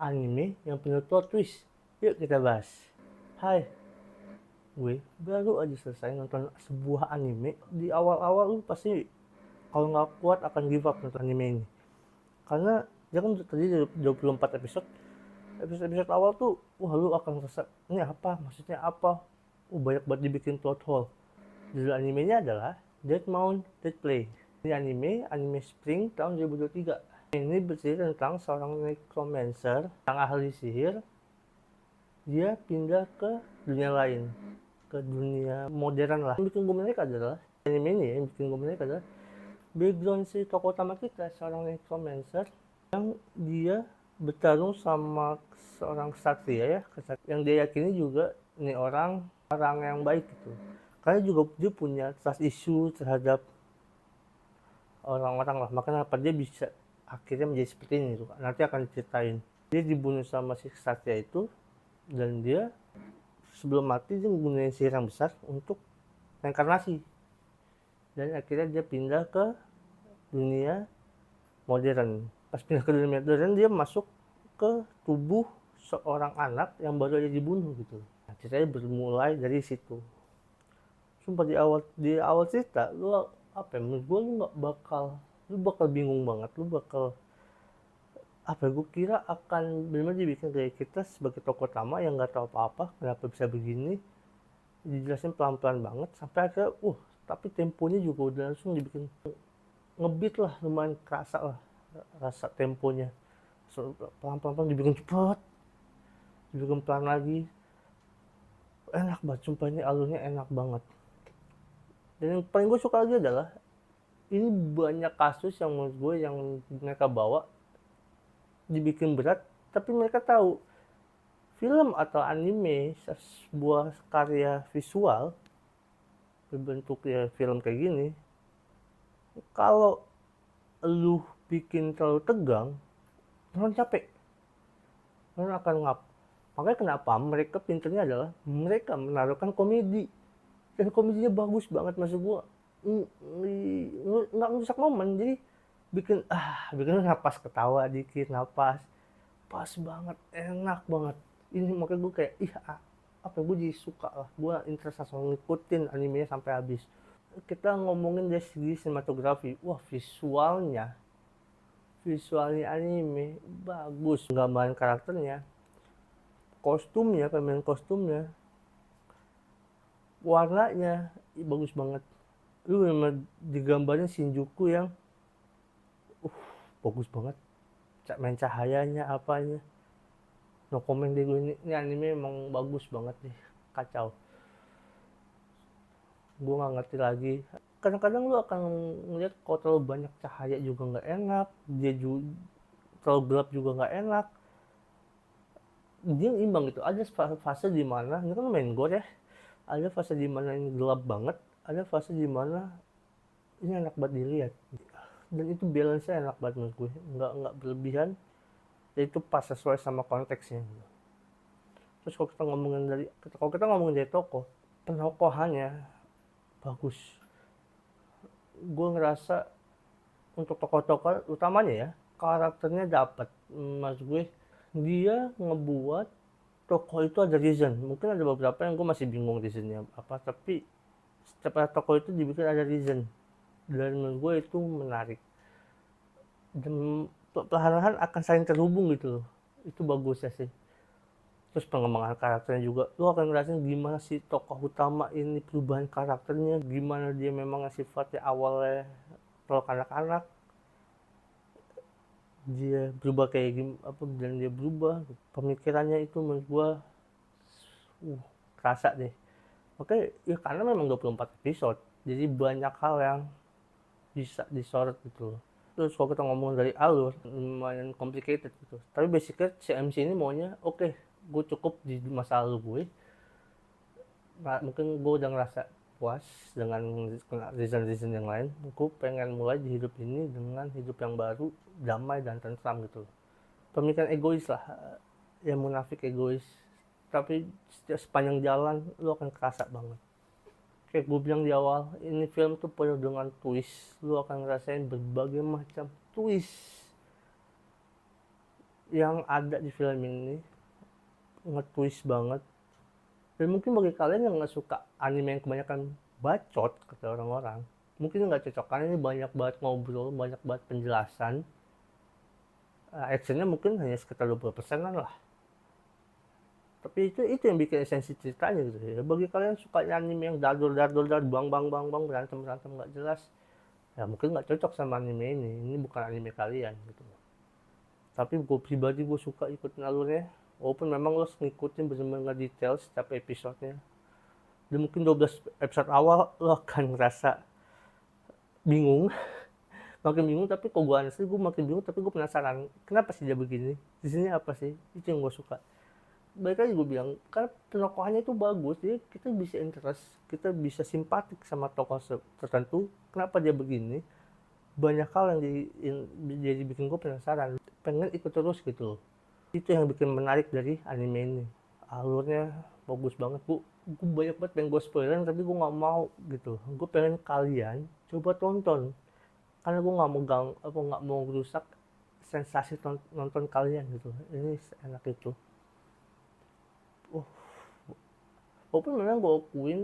anime yang penuh plot twist. Yuk kita bahas. Hai, gue baru aja selesai nonton sebuah anime. Di awal-awal lu pasti kalau nggak kuat akan give up nonton anime ini. Karena dia kan tadi 24 episode. Episode awal tuh, wah lu akan rasa, ini apa? Maksudnya apa? Banyak banget dibikin plot hole. Judul animenya adalah Dead Mount Dead Play. Ini anime Spring tahun 2023. Ini bercerita tentang seorang necromancer, yang ahli sihir. Dia pindah ke dunia lain, ke dunia modern lah. Yang bikin gue menarik adalah anime ini yang bikin gue menarik adalah background si tokoh utama kita, seorang necromancer yang dia bertarung sama seorang ksatria ya, yang dia yakini juga ini orang yang baik gitu. Karena juga dia punya trust issue terhadap orang-orang lah, makanya apa dia bisa akhirnya menjadi seperti ini tuh. Nanti akan diceritain. Dia dibunuh sama si ksatria itu, dan dia sebelum mati dia menggunakan sihir yang besar untuk reinkarnasi, dan akhirnya dia pindah ke dunia modern. Pas pindah ke dunia modern dia masuk ke tubuh seorang anak yang baru aja dibunuh gitu. Nah, ceritanya bermulai dari situ. Sumpah di awal cerita lu apa ya, menurut gue lu bakal bingung banget, lu bakal apa ya, gue kira akan benar-benar dibikin kayak kita sebagai tokoh utama yang nggak tahu apa-apa kenapa bisa begini, dijelasin pelan-pelan banget sampai akhirnya tapi temponya juga udah langsung dibikin ngebeat lah, lumayan kerasa lah rasa temponya. Pelan-pelan dibikin cepet, dibikin pelan lagi, enak banget sumpah, ini alurnya enak banget. Dan yang paling gue suka lagi adalah ini banyak kasus yang menurut gue yang mereka bawa dibikin berat, tapi mereka tahu film atau anime sebuah karya visual berbentuknya film kayak gini, kalau lu bikin terlalu tegang orang capek, orang akan ngap. Makanya kenapa mereka pinternya adalah mereka menaruhkan komedi, dan komedinya bagus banget, maksud gua nggak merusak momen, jadi bikin napas ketawa dikit, napas pas banget, enak banget. Ini makanya gue kayak apa gue jadi suka lah, gue interest langsung ngikutin animenya sampai habis. Kita ngomongin dari segi sinematografi, wah visualnya anime bagus, gambaran karakternya, pemain kostumnya, warnanya bagus banget. Lu memang digambarin Shinjuku yang bagus banget, main cahayanya apanya, no comment deh gue. Ini anime emang bagus banget nih, kacau. Gue nggak ngerti lagi, kadang-kadang lu akan ngeliat kalau terlalu banyak cahaya juga nggak enak, dia juga terlalu gelap juga nggak enak. Dia imbang gitu, ada fase di mana ini kan main gore ya, ada fase di mana ini gelap banget, ada fase di mana ini enak banget dilihat, dan itu balance-nya enak banget menurut gue, nggak berlebihan, dan itu pas sesuai sama konteksnya. Terus kalau kita ngomongin dari tokoh, penokohannya bagus. Gue ngerasa untuk tokoh-tokoh utamanya ya, karakternya dapat, mas gue, dia ngebuat tokoh itu ada reason. Mungkin ada beberapa yang gue masih bingung reasonnya apa, tapi setiap tokoh itu dibikin ada reason, dan menurut gue itu menarik, dan perlahan-lahan akan saling terhubung gitu loh. Itu bagus ya sih. Terus pengembangan karakternya juga, lo akan ngerasain gimana sih tokoh utama ini perubahan karakternya, gimana dia memang sifatnya awalnya kalau kanak-kanak, dia berubah kayak gini apa, dan dia berubah pemikirannya. Itu menurut gua kerasa deh. Oke ya, karena memang 24 episode, jadi banyak hal yang bisa disorot gitu loh. Terus kalau kita ngomong dari alur, lumayan complicated gitu, tapi basicnya si MC ini maunya gue cukup di masa lalu gue. Nah, mungkin gue udah ngerasa puas dengan reason yang lain, gue pengen mulai di hidup ini dengan hidup yang baru, damai dan tentram gitu. Pemikiran egois lah, yang munafik egois, tapi sepanjang jalan lu akan kerasa banget. Kayak gue bilang di awal, ini film tuh penuh dengan twist, lu akan ngerasain berbagai macam twist. yang ada di film ini nge-twist banget. Dan mungkin bagi kalian yang nggak suka anime yang kebanyakan bacot kata orang-orang, mungkin nggak cocok karena ini banyak banget ngobrol, banyak banget penjelasan. Actionnya mungkin hanya sekitar 20%-an lah. Tapi itu yang bikin esensi ceritanya gitu ya. Bagi kalian suka anime yang dador bang berantem nggak jelas, ya mungkin nggak cocok sama anime ini bukan anime kalian gitu. Tapi gue pribadi gue suka ikutin alurnya, walaupun memang lo ngikutin bener-bener nggak detail setiap episodenya. Dan mungkin 12 episode awal lo akan ngerasa bingung, makin bingung, tapi kok gue honestly gue makin bingung, tapi gue penasaran kenapa sih dia begini, di sini apa sih, itu yang gue suka. Baik lagi gue bilang, karena penokohannya itu bagus, jadi kita bisa interest, kita bisa simpatik sama tokoh tertentu, kenapa dia begini. Banyak hal yang jadi bikin gue penasaran, pengen ikut terus gitu. Itu yang bikin menarik dari anime ini. Alurnya bagus banget, gue banyak banget pengen gue spoilerin, tapi gue nggak mau gitu. Gue pengen kalian coba tonton, karena gue nggak mau rusak sensasi nonton kalian gitu. Ini enak itu. Walaupun memang gue akuin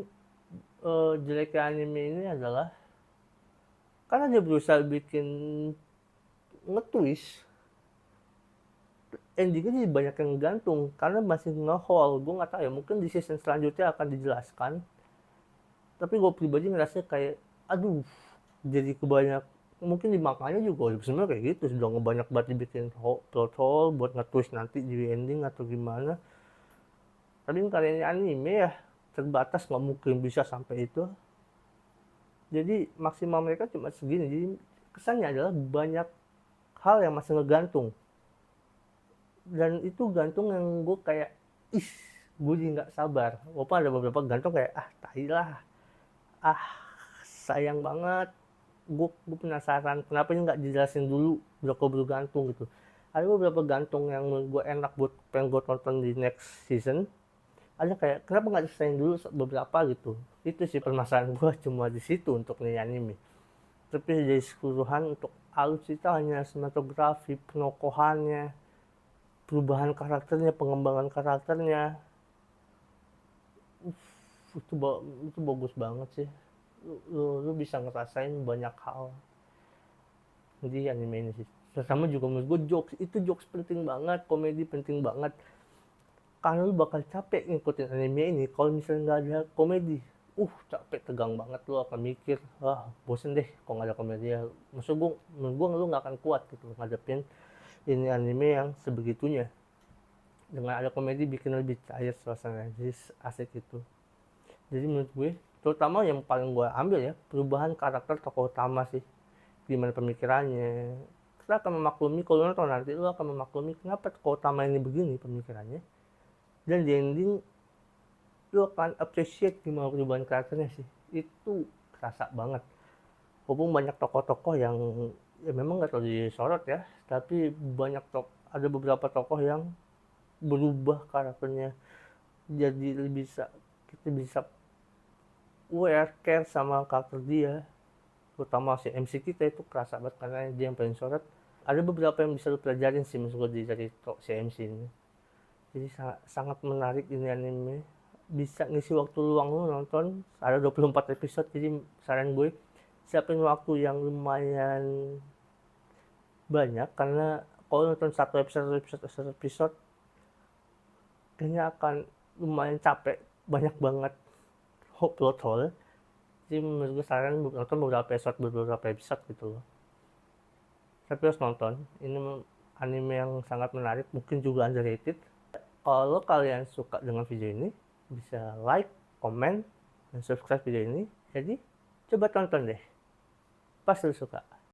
jeleknya anime ini adalah karena dia berusaha bikin nge-twist, endingnya jadi banyak yang gantung karena masih nge-hold. Gue nggak tahu ya, mungkin di season selanjutnya akan dijelaskan, tapi gue pribadi ngerasa kayak aduh, jadi kebanyak. Mungkin di makanya juga sebenarnya kayak gitu, sudah ngebanyak banget dibikin plot hole buat nge-twist nanti di ending atau gimana. Tapi karyanya anime ya terbatas, nggak mungkin bisa sampai itu. Jadi maksimal mereka cuma segini. Jadi kesannya adalah banyak hal yang masih ngegantung. Dan itu gantung yang gue kayak, gue jadi nggak sabar. Walaupun ada beberapa gantung kayak, tai lah. Sayang banget. Gue penasaran, kenapa ini nggak dijelasin dulu, udah keburu gantung gitu. Ada beberapa gantung yang menurut gue enak buat pengen gue tonton di next season. Ada kayak, kenapa nggak diselesain dulu beberapa gitu. Itu sih permasalahan gue cuma di situ untuk nih anime. Tapi dari keseluruhan untuk alur ceritanya, sinematografi, penokohannya, perubahan karakternya, pengembangan karakternya, itu bagus banget sih. Lu bisa ngerasain banyak hal di anime ini sih. Sama juga menurut gue jokes penting banget, komedi penting banget. Karena lu bakal capek ngikutin anime ini kalau misalnya nggak ada komedi. Capek, tegang banget, lu akan mikir, bosen deh kalau nggak ada komedi ya. Menurut gue lu nggak akan kuat gitu ngadepin ini anime yang sebegitunya. Dengan ada komedi bikin lebih cair suasananya, jadi asik itu. Jadi menurut gue, terutama yang paling gue ambil ya, perubahan karakter tokoh utama sih. Gimana pemikirannya, kita akan memaklumi, kalau nonton nanti lu akan memaklumi kenapa tokoh utama ini begini pemikirannya. Dan di ending lu akan appreciate gimana perubahan karakternya sih. Itu kerasa banget. Walaupun banyak tokoh-tokoh yang ya memang nggak terlalu disorot ya, tapi ada beberapa tokoh yang berubah karakternya, jadi kita bisa care sama karakter dia. Terutama si MC kita itu kerasa banget karena dia yang paling sorot. Ada beberapa yang bisa lu pelajarin sih menurut gue dari si MC ini. Jadi sangat menarik ini anime. Bisa ngisi waktu luang lu nonton. Ada 24 episode, jadi saran gue siapin waktu yang lumayan banyak, karena kalau nonton satu episode kayaknya akan lumayan capek, banyak banget plot hole. Jadi menurut gue saran nonton beberapa episode gitu loh. Tapi harus nonton, ini anime yang sangat menarik, mungkin juga underrated. Kalau kalian suka dengan video ini, bisa like, comment, dan subscribe video ini. Jadi coba tonton deh, pasti lu suka.